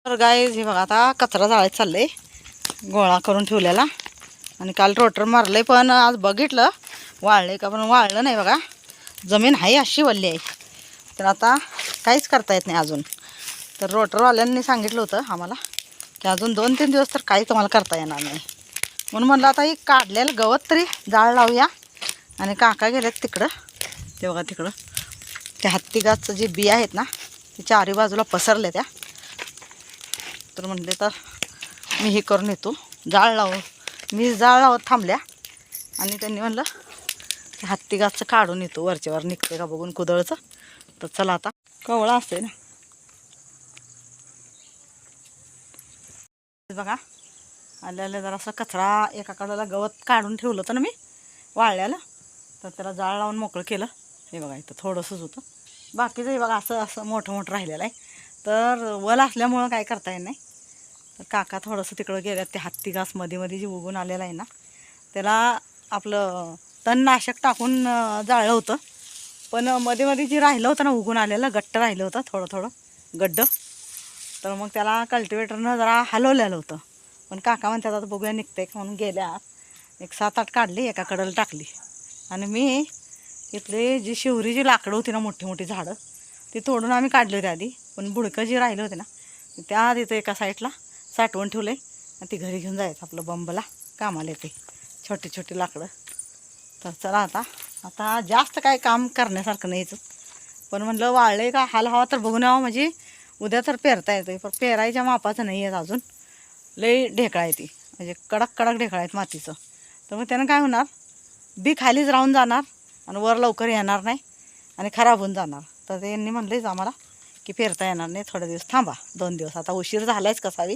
तर गाईज हे बघा आता कचरा जाळायला चाललंय गोळा करून ठेवलेला. आणि काल रोटर मारलंय पण आज बघितलं वाळले का, पण वाळलं नाही बघा. जमीन आहे अशी वल्ली आहे. तर आता काहीच करता येत नाही अजून. तर रोटरवाल्यांनी सांगितलं होतं आम्हाला की अजून 2-3 दिवस तर काही तुम्हाला करता येणार नाही. म्हणून म्हणलं आता ही काढलेलं गवत तरी जाळ लावूया. आणि काका गेलेत तिकडं, ते बघा तिकडं त्या हत्तीगाचं जे बिया आहेत ना ते चारी बाजूला पसरले त्या. तर म्हणले तर मी हे करून येतो जाळ लावू. मी जाळ लावत थांबल्या आणि त्यांनी म्हणलं ते हत्तीगाचं काढून येतो, वरच्यावर निघते का बघून कुदळचं. तर चला आता कवळा असते ना बघा. आल्याला जरासा कचरा एका कडेला गवत काढून ठेवलं होतं ना मी वाळल्याला, तर त्याला जाळ लावून मोकळं केलं. हे बघा इथं थोडंसंच होतं, बाकीचं हे बघा असं असं मोठं मोठं राहिलेलं आहे. तर वल असल्यामुळं काय करता येत नाही. तर काका थोडंसं तिकडं गेल्यात. ते हत्ती घास मध्ये मध्ये जे उगून आलेलं आहे ना त्याला आपलं तणनाशक टाकून जाळलं होतं. पण मध्ये मध्ये जे राहिलं होतं ना उगून आलेलं गट्ट राहिलं होतं थोडं थोडं गड्डं. तर मग त्याला कल्टिवेटरनं जरा हलवलेलं होतं. पण काका म्हणतात आता बघूया निघते म्हणून गेल्या. एक 7-8 काढली, एका कडेला टाकली. आणि मी इथले जी शिवरीची लाकडं होती ना मोठी मोठी झाडं ती तोडून आम्ही काढली होती आधी. पण बुडकं जी राहिलं होते ना त्या तिथं एका साईडला साठवून ठेवले आणि ती घरी घेऊन जायचं आपलं बंबला कामाला येते छोटी छोटी लाकडं. तर चला आता आता जास्त काय काम करण्यासारखं नाहीच. पण म्हटलं वाळले का हाल हवा तर बघून यावं, म्हणजे उद्या तर पेरता येते. पण पेरायच्या मापाचं नाही आहे अजून. लई ढेकळा आहे ती, म्हणजे कडक कडक ढेकळा आहेत मातीचं. तर मग त्यानं काय होणार, बी खालीच राहून जाणार आणि वर लवकर येणार नाही आणि खराब होऊन जाणार. तर त्यांनी म्हणलेच आम्हाला की पेरता येणार नाही, थोडे दिवस थांबा. 2 दिवस आता उशीर झालायच कसावी,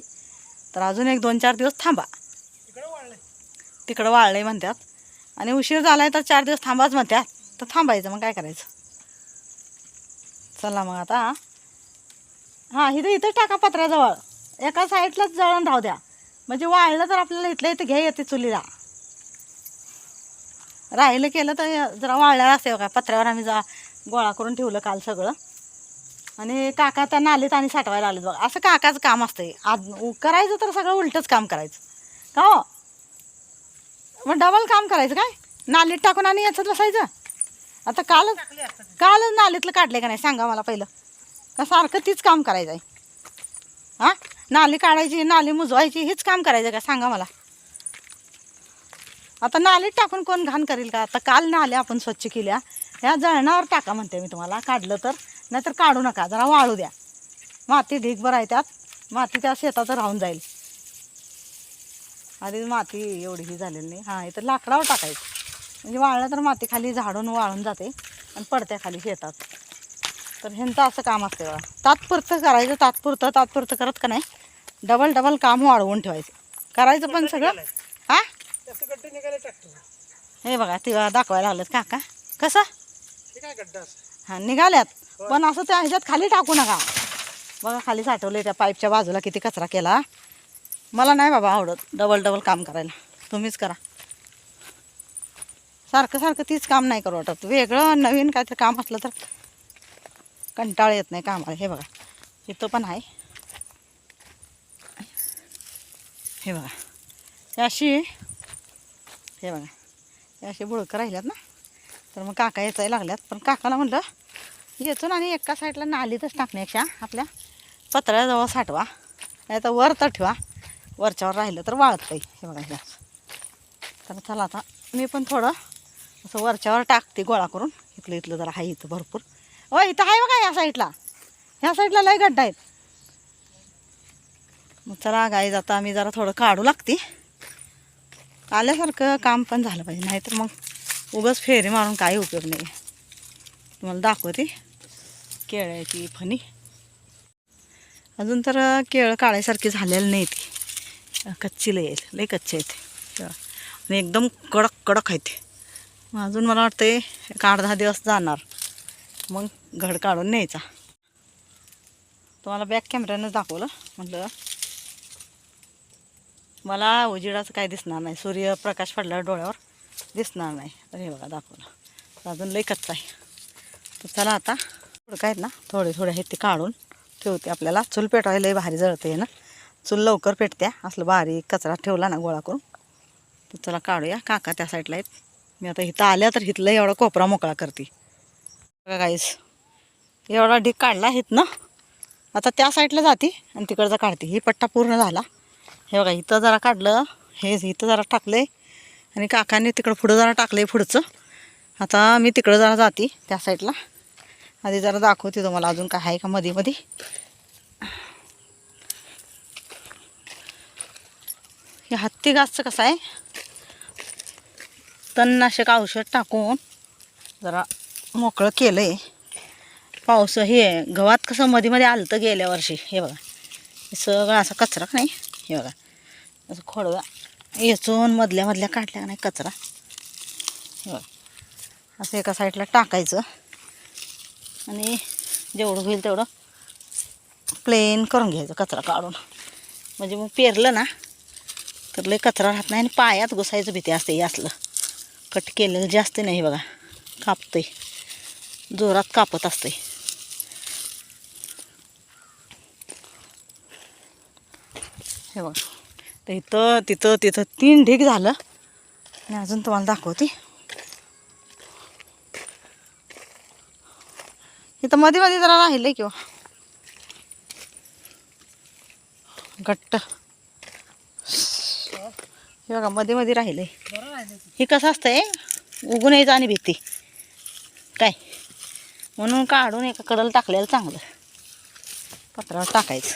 तर अजून एक 2-4 दिवस थांबा. तिकडं वाळले म्हणतात आणि उशीर झालाय तर 4 दिवस थांबाच म्हणतात. तर थांबायचं, मग काय करायचं. चला मग आता हां इथं इथं टाका पत्र्याजवळ, एका साईडलाच जळण राहू द्या. म्हणजे वाळलं तर आपल्याला इथल्या इथं घ्या येते चुलीला. राहिलं केलं तर जरा वाळलं असेल का पत्र्यावर आम्ही गोळा करून ठेवलं काल सगळं. आणि काका त्या नालीत आणि साठवायला आले बघा. असं काकाचं काम असतंय. आज करायचं तर सगळं उलटंच काम करायचं का हो. मग डबल काम करायचं काय, नालीत टाकून आणि याच्यात बसायचं. आता कालच नालीतलं काढले का नाही सांगा मला पहिलं. का सारखं तीच काम करायचं आहे. हां नाली काढायची, नाली मुजवायची, हेच काम करायचं का सांगा मला. आता नालीत टाकून कोण घाण करेल का. आता काल नाल्या आपण स्वच्छ केल्या, ह्या जळणावर टाका म्हणते मी तुम्हाला. काढलं तर, नाहीतर काढू नका, जरा वाळू द्या. माती ढीगभर आहे त्यात, माती त्या शेतात राहून जाईल. आधी माती एवढी ही झालेली नाही. हां इथं लाकडावर टाकायचं, म्हणजे वाळलं तर माती खाली झाडून वाळून जाते आणि पडत्या खाली शेतात. तर ह्यांचं असं काम असते बघा. तात्पुरतं करायचं, तात्पुरतं करत का नाही डबल डबल काम वाढवून ठेवायचं. करायचं पण सगळं. हां हे बघा ते दाखवायला लागलेत काका कसं हां निघाल्यात. पण असं त्या ह्याच्यात खाली टाकू नका बघा. खाली साठवले त्या पाईपच्या बाजूला किती कचरा केला. मला नाही बाबा आवडत डबल डबल काम करायला. तुम्हीच करा. सारखं सारखं तीच काम नाही करू वाटत. वेगळं नवीन काहीतरी काम असलं तर कंटाळ येत नाही कामाला. हे बघा इथं पण आहे. हे बघा हे अशी, हे बघा हे असे बुळकं राहिल्यात ना. तर मग काका यायला लागल्यात. पण काकाला म्हटलं येचून आणि एका साईडला नालीतच टाकण्यापेक्षा आपल्या पत्र्याजवळ साठवा, नाही तर वर तर ठेवा. वरच्यावर राहिलं तर वाळत नाही. हे बघा हे. तर चला आता मी पण थोडं असं वरच्यावर टाकते गोळा करून. इथलं इथलं जरा आहे इथं भरपूर. हो इथं आहे बघा या साईडला, ह्या साईडला लय गड्डा आहेत. मग चला गाईज आता आम्ही जरा थोडं काढू लागते. आल्यासारखं काम पण झालं पाहिजे, नाहीतर मग उगाच फेरी मारून काही उपयोग नाही. तुम्हाला दाखवते केळ्याची फणी. अजून तर केळं काढायसारखी झालेलं नाही. ती कच्ची लय कच्चे आहेत आणि एकदम कडक कडक आहेत. अजून मला वाटते 8-10 दिवस जाणार, मग घड काढून न्यायचा. तुम्हाला बॅक कॅमेऱ्यानं दाखवलं. म्हटलं मला उजेडाचं काय दिसणार नाही, सूर्यप्रकाश पडल्यावर डोळ्यावर दिसणार नाही. तर हे बघा दाखवलं. अजून लई कच्चा आहे. तर चला आता थोडं काय आहेत ना थोडे थोडे आहेत ते काढून ठेवते. आपल्याला चूल पेटवायला भारी जळते ना, चूल लवकर पेटत्या. असलं बारीक कचरा ठेवला ना गोळा करून. तर चला काढूया. काका त्या साईडला आहेत. मी आता इथं आल्या तर इथलं एवढा कोपरा मोकळा करते. बघा गाईस, एवढा ढीक काढला आहेत ना. आता त्या साईडला जाते आणि तिकडचा काढते. ही पट्टा पूर्ण झाला. हे बघा इथं जरा काढलं, हे इथं जरा टाकलंय आणि काकांनी तिकडं पुढं जरा टाकलंय पुढचं. आता मी तिकडं जरा जाते त्या साईडला. आधी जरा दाखवते तुम्हाला अजून काय आहे का मध्ये मध्ये. हे हत्ती घासचं कसं आहे, तणनाशक औषध टाकून जरा मोकळं केलं आहे. पाऊस हे गव्हात कसं मध्ये मध्ये आलं तर गेल्या वर्षी. हे बघा हे सगळं असा कचरा का नाही, हे बघा असं खोडवा येचून मधल्या मधल्या काढल्या का नाही कचरा. हे बघा असं एका साईडला टाकायचं आणि जेवढं होईल तेवढं प्लेन करून घ्यायचं कचरा काढून. म्हणजे मग पेरलं ना तर लय कचरा राहत नाही आणि पायात घुसायचं भीती असते. हे असलं कट केलेलं जास्त नाही. बघा कापतंय, जोरात कापत असते. हे बघा तर इथं तिथं तिथं 3 ढीग झालं आणि अजून तुम्हाला दाखवते. इथं मध्ये मध्ये जरा राहिलंय किंवा घट्ट. हे बघा मध्ये मध्ये राहिलंय. हे कसं असतंय, उगून यायचं आणि भीती काय म्हणून काढून एका कडेला टाकलेलं चांगलं. पत्रावर टाकायचं.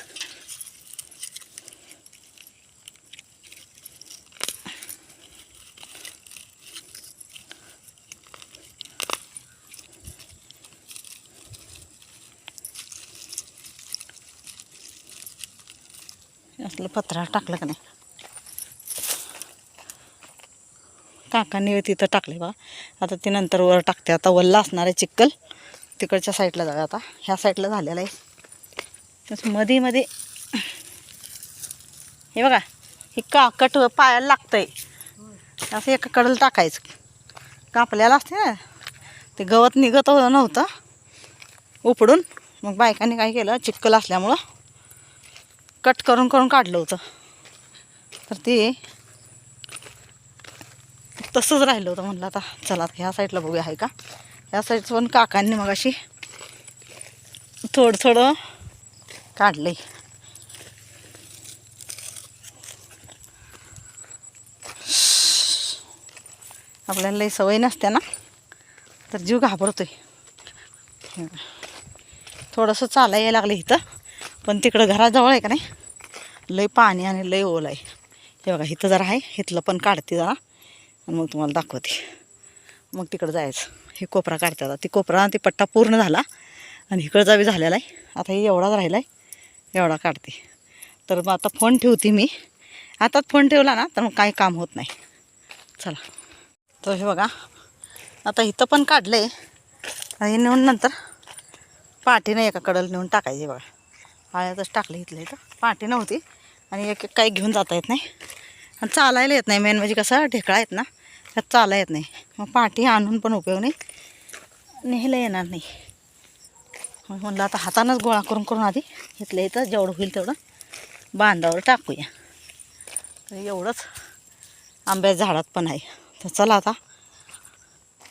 असलं पत्रावर टाकलं का नाही. काकांनी तिथं टाकले बघा. आता ते नंतर वर टाकते. आता वल्ला असणार आहे चिक्कल. तिकडच्या साईडला जाऊया आता. ह्या साईडला झालेलं आहे. तसं मध्ये मध्ये हे बघा हे काकट पायाला लागतंय. असं एका कडेला टाकायचं. कापल्याला असते ना ते गवत निघत नव्हतं उपडून. मग बायकांनी काय केलं, चिक्कल असल्यामुळं कट करून करून काढलं होतं. तर ते तसंच राहिलं होतं. म्हणलं आता चला ह्या साईडला बघूया आहे का. ह्या साईडचं पण काकांनी मग अशी थोडं थोडं काढलंय. आपल्याला लई सवय नसते ना तर जीव घाबरतोय. थोडंसं चालायला यायला लागलं इथं, पण तिकडं घराजवळ आहे का नाही लई पाणी आणि लई ओल आहे. हे बघा इथं जरा आहे, इथलं पण काढते जरा आणि मग तुम्हाला दाखवते. मग तिकडं जायचं. हे कोपरा काढते आता. ती कोपरा ती पट्टा पूर्ण झाला आणि इकडचा बी झालेला आहे. आता हे एवढाच राहिला आहे, एवढा काढते. तर मग आता फोन ठेवते मी. आताच फोन ठेवला ना तर मग काही काम होत नाही. चला तर हे बघा आता इथं पण काढलं आहे. हे नेऊन नंतर पाठीनं एका कडेला नेऊन टाकायची. बघा आळ्यातच टाकलं इथलं. इथं पाठी नव्हती आणि एक एक काही घेऊन जाता येत नाही आणि चालायला येत नाही. मेन म्हणजे कसं ढेकळा आहेत ना, त्यात चालायला येत नाही. मग पाठी आणून पण उपयोग नाही, नेहला येणार नाही. मग म्हणलं आता हातानंच गोळा करून करून आधी इथलं इथं जेवढं होईल तेवढं बांधावर टाकूया. तर एवढंच आंब्याच्या झाडात पण आहे. तर चला आता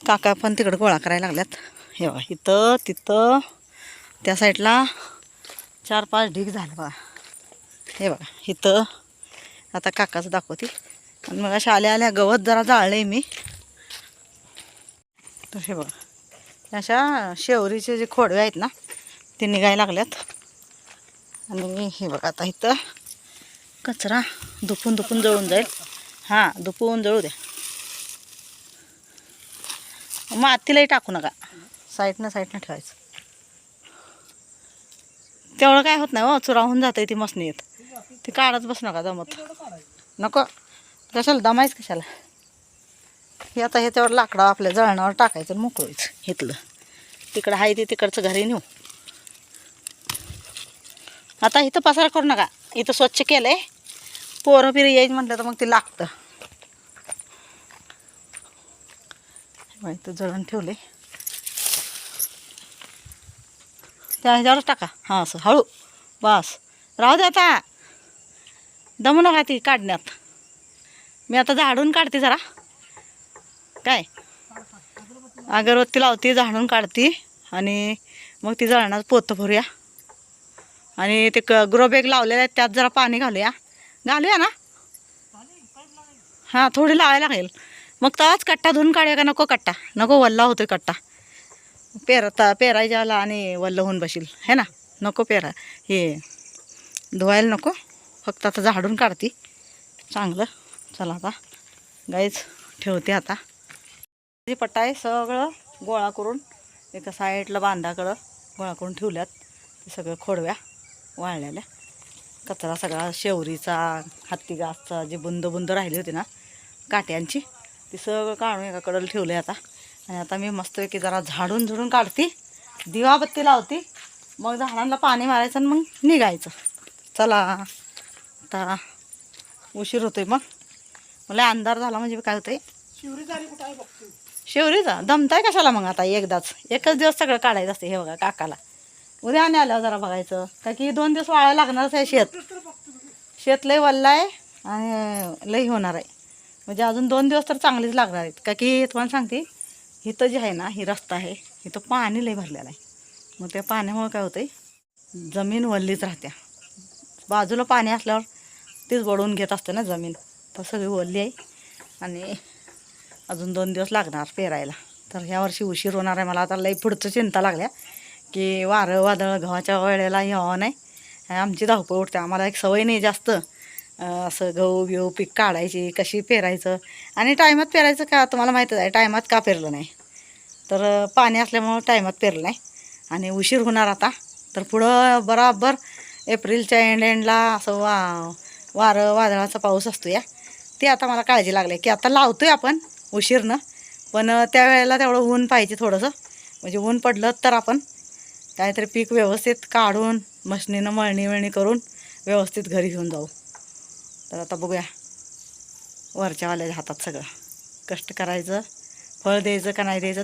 काका पण तिकडं गोळा करायला लागल्यात. हे बघा इथं तिथं त्या साईडला 4-5 ढीग झालं बघा. हे बघा इथं आता काकाचं दाखवते. आणि मग अशा आल्या आल्या गवत जरा जाळले मी. तर हे बघा अशा शेवरीचे जे खोडवे आहेत ना ते निघायला लागल्यात. आणि हे बघा आता इथं कचरा दुपून दुपून जळून जाईल. हां दुपून जळू द्या. मातीलाही टाकू नका, साईडनं ठेवायचं. तेवढं काय होत नाही हो, चुरावून जातं ती मसनी येत. ती काढत बस नका जमत नको. कशाला दमायच कशाला. हे आता हे तेवढं लाकडं आपल्या जळणावर टाकायचं आणि मोकळायचं. इथलं तिकडं आहे ते तिकडचं घरी नेऊ. आता इथं पसारा करू नका. इथं स्वच्छ केलं आहे. पोरं बिरं यायचं म्हटलं तर मग ते लागतं. इथं जळण ठेवले त्या ह्याच्यावरच टाका. हां असं हळू बस राहू दे आता, दमू नका ती काढण्यात. मी आता झाडून काढते जरा, काय अगरबत्ती लावते, झाडून काढते आणि मग ती जळणात पोतं भरूया. आणि ते ग्रो बॅग लावलेले आहेत त्यात जरा पाणी घालूया. घालूया ना? हां थोडी लावायला लागेल. मग तवाच कट्टा धुवून काढूया का नको? कट्टा नको, वल्ला होतोय कट्टा. पेरायच्याला आणि वल्ल होऊन बसील है ना. नको हे धुवायला नको, फक्त आता झाडून काढते चांगलं. चला आता गाईच ठेवते. आता पट्टा आहे सगळं गोळा करून एका साईडला बांधाकडं गोळा करून ठेवल्यात. ते सगळं खोडव्या वाळलेल्या, कचरा सगळा शेवरीचा, हत्ती घासचा, जे बुंद राहिली होती ना काट्यांची, ती सगळं काढून एका कडेला ठेवले आता. आणि आता मी मस्तपैकी जरा झाडून काढते, दिवाबत्ती लावते, मग झाडांना पाणी मारायचं आणि मग निघायचं. चला आता उशीर होतोय. मग मला अंधार झाला म्हणजे काय होतंय, शेवरीचा दमताय कशाला मग? आता एकच दिवस सगळं काढायचं असते. हे बघा काकाला उद्या आणि आल्यावर जरा बघायचं, का की 2 दिवस वाळायला लागणारच आहे. शेत लय वल्ला आहे आणि लई होणार आहे. म्हणजे अजून 2 दिवस तर चांगलीच लागणार आहेत. का की तुम्हाला सांगते, इथं जे आहे ना, ही रस्ता आहे, इथं पाणी लई भरलेलं आहे. मग त्या पाण्यामुळे काय होतंय, जमीन वल्लीच राहत्या. बाजूला पाणी असल्यावर तीच वळून घेत असते ना जमीन, तर सगळी वल्ली आहे. आणि अजून 2 दिवस लागणार पेरायला. तर ह्या वर्षी उशीर होणार आहे. मला आता लई पुढचं चिंता लागल्या की वारं वादळ गव्हाच्या वेळेला यावं नाही. आमची धावपळ उठते. आम्हाला एक सवय नाही जास्त असं गहू बिहू पीक काढायची, कशी पेरायचं आणि टायमात पेरायचं. का तुम्हाला माहीतच आहे टायमात का पेरलं नाही, तर पाणी असल्यामुळं टायमात पेरलं नाही आणि उशीर होणार आता. तर पुढं बराबर एप्रिलच्या एंडला असं वारं वादळाचा पाऊस असतो या. ते आता मला काळजी लागली की आता लावतोय आपण उशीरनं, पण त्यावेळेला तेवढं ऊन पाहिजे थोडंसं. म्हणजे ऊन पडलं तर आपण काहीतरी पीक व्यवस्थित काढून मशनीनं मळणी करून व्यवस्थित घरी घेऊन जाऊ. तर आता बघूया, वरच्यावाल्याच्या हातात सगळं. कष्ट करायचं, फळ द्यायचं का नाही द्यायचं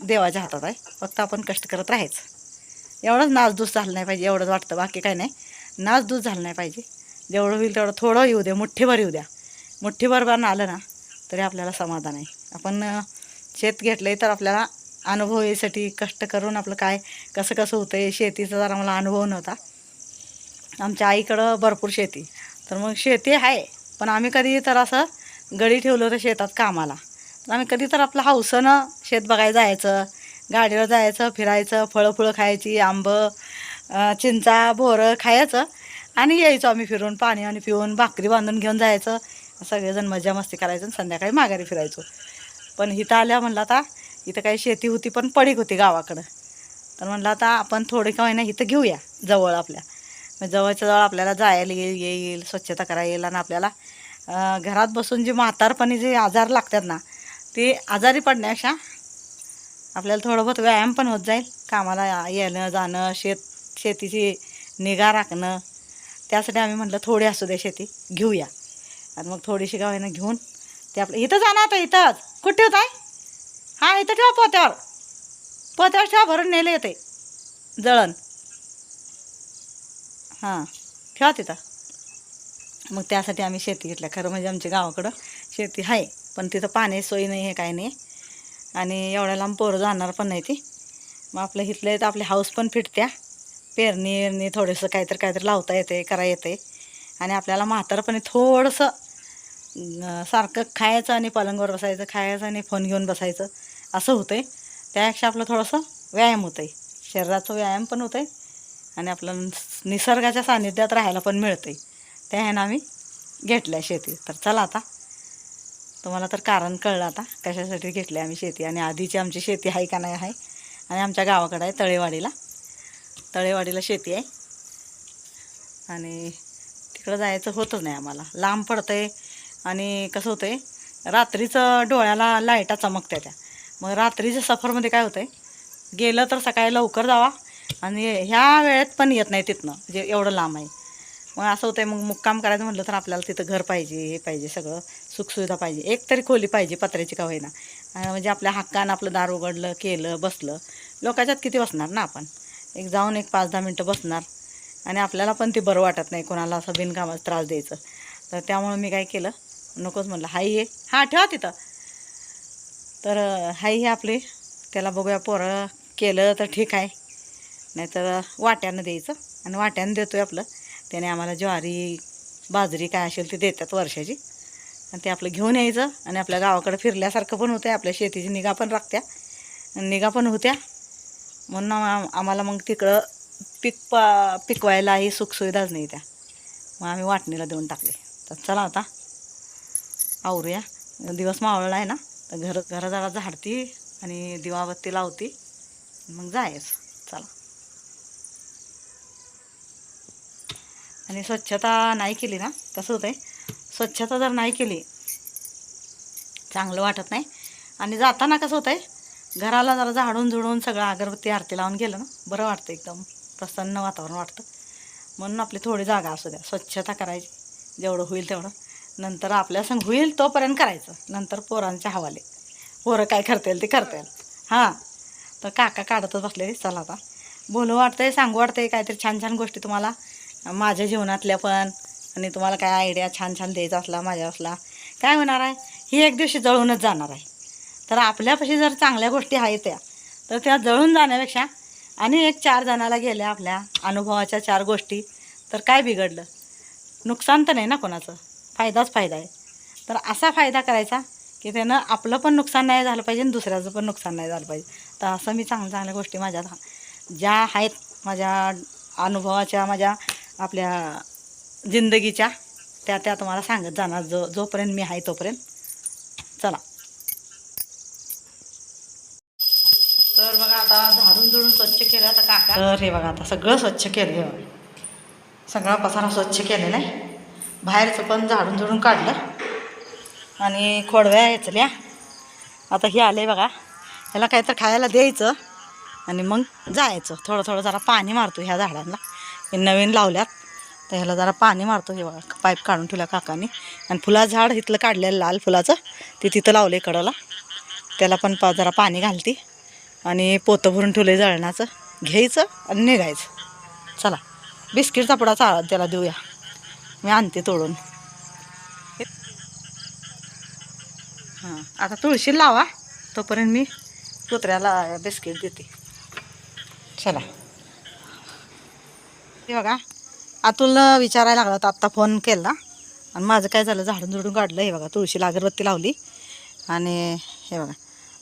देवाच्या हातात आहे. फक्त आपण कष्ट करत राहायचं. एवढंच नासधूस झालं नाही पाहिजे, एवढंच वाटतं. बाकी काय नाही, नासधूस झालं नाही पाहिजे. जेवढं होईल तेवढं थोडं येऊ द्या, मुठ्ठीभर येऊ द्या. मुठ्ठीभर पण आलं ना तरी आपल्याला समाधान आहे. आपण शेत घेतलं आहे तर आपल्याला अनुभव यासाठी कष्ट करून आपलं काय कसं होतं आहे. शेतीचा जरा मला अनुभव नव्हता. आमच्या आईकडं भरपूर शेती, तर मग शेती आहे, पण आम्ही कधी तर असं गडी ठेवलं होतं शेतात कामाला. तर आम्ही कधी तर आपलं हौसनं शेत बघायला जायचं, गाडीवर जायचं, फिरायचं, फळं खायची, आंबं चिंचा बोरं खायचं आणि यायचो आम्ही फिरून, पाणी आणि पिऊन, भाकरी बांधून घेऊन जायचं. सगळेजण मजा मस्ती करायचं आणि संध्याकाळी माघारी फिरायचो. पण इथं आल्या म्हणलं आता इथं काही शेती होती पण पडीक होती गावाकडं. तर म्हणलं आता आपण थोडी का होईना इथं घेऊया जवळ आपल्या. मग जवळच्या जवळ आपल्याला जायला येईल, स्वच्छता करायला येईल आणि आपल्याला घरात बसून जे म्हातारपणी जे आजार लागतात ना, ते आजारी पडण्यापेक्षा आपल्याला थोडं बहुत व्यायाम पण होत जाईल. कामाला येणं जाणं, शेतीची निगा राखणं, त्यासाठी आम्ही म्हटलं थोडी असू दे शेती घेऊया. आणि मग थोडीशी गावानं घेऊन ते आपलं इथं जाणार आता. इथंच कुठे होत आहे? हां इथं ठेवा, पोत्यावर ठेवा, भरून नेलं येते जळण. हां ठेवा तिथं. मग त्यासाठी आम्ही शेती घेतल्या. खरं म्हणजे आमच्या गावाकडं शेती आहे, पण तिथं पाणी सोयी नाही आहे, काय नाही. आणि एवढ्या लांब पोरं जाणार पण नाही ती. मग आपलं इथलं येतं, आपली हाऊस पण फिटत्या. पेरणी थोडंसं काहीतरी लावता येते, करा येते. आणि आपल्याला म्हातारपणी थोडंसं सारखं खायचं आणि पलंगावर बसायचं, खायचं आणि फोन घेऊन बसायचं असं होतं आहे. त्यापेक्षा आपलं थोडंसं व्यायाम होतं आहे, शरीराचं व्यायाम पण होतं आहे आणि आपलं निसर्गाच्या सानिध्यात राहायला पण मिळतं आहे. त्या ह्यानं आम्ही घेतल्या शेती. तर चला आता तुम्हाला तर कारण कळलं आता कशासाठी घेतली आम्ही शेती. आणि आधीची आमची शेती आहे का नाही आहे. आणि आमच्या गावाकडं आहे तळेवाडीला शेती आहे. आणि तिकडं जायचं होतच नाही आम्हाला, लांब पडतं आहे. आणि कसं होतं आहे, रात्रीचं डोळ्याला लाईटा चमकत्या त्या. मग रात्रीच्या सफरमध्ये काय होतं आहे, गेलं तर सकाळी लवकर जावा आणि ह्या वेळेत पण येत नाही तिथनं, जे एवढं लांब आहे. मग असं होतं आहे, मग मुक्काम करायचं म्हटलं तर आपल्याला तिथं घर पाहिजे, हे पाहिजे, सगळं सुखसुविधा पाहिजे. एक तरी खोली पाहिजे पत्र्याची का होईना. म्हणजे आपल्या हक्कानं आपलं दार उघडलं, केलं, बसलं. लोकांच्यात किती बसणार ना आपण. जाऊन 5-10 मिनटं बसणार, आणि आपल्याला पण ते बरं वाटत नाही कोणाला असं बिनकामाचा त्रास द्यायचं. तर त्यामुळं मी काय केलं, नकोच म्हणलं. हाई हे हां ठेवा तिथं. तर हाई हे आपले त्याला बघूया पोरं केलं तर ठीक आहे, नाहीतर वाट्यानं द्यायचं. आणि वाट्यानं देतो आहे आपलं. त्याने आम्हाला ज्वारी बाजरी काय असेल ते देतात वर्षाची. आणि ते आपलं घेऊन यायचं आणि आपल्या गावाकडे फिरल्यासारखं पण होतं आहे, आपल्या शेतीची निगा पण राखत्या आणि निगा पण होत्या. म्हणून आम्हाला मग तिकडं पिकवायलाही सुखसुविधाच नाही त्या. मग आम्ही वाटणीला देऊन टाकले. तर चला आता आवरूया. दिवस मावळला आहे ना, तर घरं जरा झाडती आणि दिवाबत्ती लावती, मग जायचं. चला. आणि स्वच्छता नाही केली ना कसं होतं आहे, स्वच्छता जर नाही केली चांगलं वाटत नाही. आणि जाताना कसं होतं आहे, घराला जरा झाडून झुडून सगळं अगरबत्ती आरती लावून गेलं ना बरं वाटतं, एकदम प्रसन्न वातावरण वाटतं. म्हणून आपली थोडी जागा असू द्या, स्वच्छता करायची जेवढं होईल तेवढं. नंतर आपल्या संग होईल तोपर्यंत करायचं, नंतर पोरांच्या हवाले. पोरं काय करतील ते करतील. हां. तर काका काढतच बसले. चला आता बोलू वाटतंय, सांगू वाटतंय काहीतरी छान छान गोष्टी तुम्हाला माझ्या जीवनातल्या पण. आणि तुम्हाला काय आयडिया छान छान द्यायचा असला माझ्या असला, काय होणार आहे, ही एक दिवशी जळूनच जाणार आहे. तर आपल्यापाशी जर चांगल्या गोष्टी आहेत त्या, तर त्या जळून जाण्यापेक्षा आणि एक 4 जणाला गेल्या आपल्या अनुभवाच्या 4 गोष्टी, तर काय बिघडलं, नुकसान तर नाही ना कोणाचं, फायदाच फायदा आहे. तर असा फायदा करायचा की त्यानं आपलं पण नुकसान नाही झालं पाहिजे आणि दुसऱ्याचं पण नुकसान नाही झालं पाहिजे. तर असं मी चांगल्या चांगल्या गोष्टी माझ्या ज्या आहेत माझ्या अनुभवाच्या, माझ्या आपल्या जिंदगीच्या, त्या तुम्हाला सांगत जाणार जोपर्यंत मी आहे तोपर्यंत. चला. तर बघा आता झाडून झुडून स्वच्छ केलं आता काका. तर हे बघा आता सगळं स्वच्छ केलं. हे बघा सगळा पसारा स्वच्छ केलेला आहे. बाहेरचं पण झाडून झुडून काढलं आणि खोडव्या याचल्या. आता हे आले बघा, ह्याला काय तर खायला द्यायचं आणि मग जायचं. थोडं थोडं जरा पाणी मारतो ह्या झाडांना, हे नवीन लावल्यात तर ह्याला जरा पाणी मारतो. हे बघा पाईप काढून ठेवल्या काकांनी. आणि फुलाचं झाड इथलं काढलेलं लाल फुलाचं ते तिथं लावले कडेला, त्याला पण जरा पाणी घालते. आणि पोतं भरून ठेवले जळणाचं, घ्यायचं आणि निघायचं. चला बिस्किटचा पुडा त्याला देऊया, मी आणते तोडून. हां आता तुळशी लावा, तोपर्यंत मी कुत्र्याला बिस्किट देते. चला. हे बघा अतुल विचारायला लागला तर आत्ता फोन केला आणि माझं काय झालं, झाडून झुडून काढलं. हे बघा तुळशीला अगरबत्ती लावली आणि हे बघा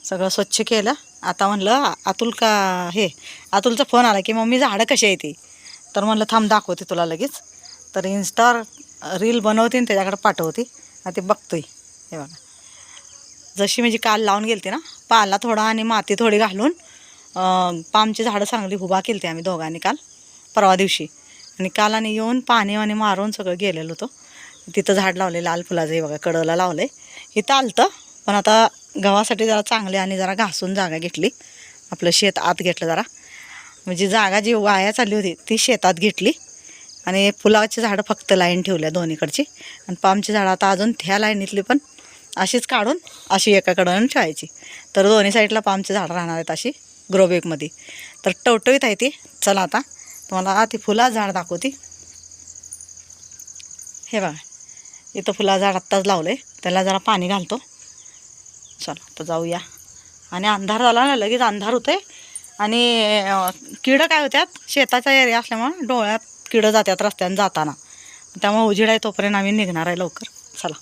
सगळं स्वच्छ केलं. आता म्हणलं अतुलचा फोन आला की मम्मी झाडं कशी आहे ती, तर म्हणलं थांब दाखवते तुला लगेच. तर इन्स्टावर रील बनवते आणि त्याच्याकडे पाठवते आणि ते बघतोय. हे बघा जशी म्हणजे काल लावून गेलते ना, पाला थोडा आणि माती थोडी घालून पामची झाडं चांगली उभा केली आम्ही दोघांनी काल परवा दिवशी. आणि काल आणि येऊन पाणी वाणी मारून सगळं गेलेलो होतो. तिथं झाड लावले लाल फुलाचं, हे बघा कडला लावलं आहे. इथं आलतं पण आता गव्हासाठी जरा चांगले आणि जरा घासून जागा घेतली. आपलं शेत आत घेतलं जरा, म्हणजे जागा जी वाया चालली होती ती शेतात घेतली. आणि फुलाची झाडं फक्त लाईन ठेवल्या दोन्हीकडची. आणि पामची झाडं आता अजून त्या लाईनीतली पण अशीच काढून अशी एकाकडून ठेवायची. तर दोन्ही साईडला पामची झाडं राहणार आहेत अशी ग्रोबॅगमध्ये. तर टवटवीत आहे ती. चला आता तुम्हाला ती फुलाचं झाड दाखवते. हे बघा इथं फुलाचं झाड आत्ताच लावलं आहे, त्याला जरा पाणी घालतो. चला तर जाऊया. आणि अंधार झाला ना, लगेच अंधार होतोय. आणि किडं काय होत्यात, शेताचा एरिया असल्यामुळे डोळ्यात किडं जातात रस्त्याने जाताना, त्यामुळे उजेड आहे तोपर्यंत आम्ही निघणार आहे लवकर. चला.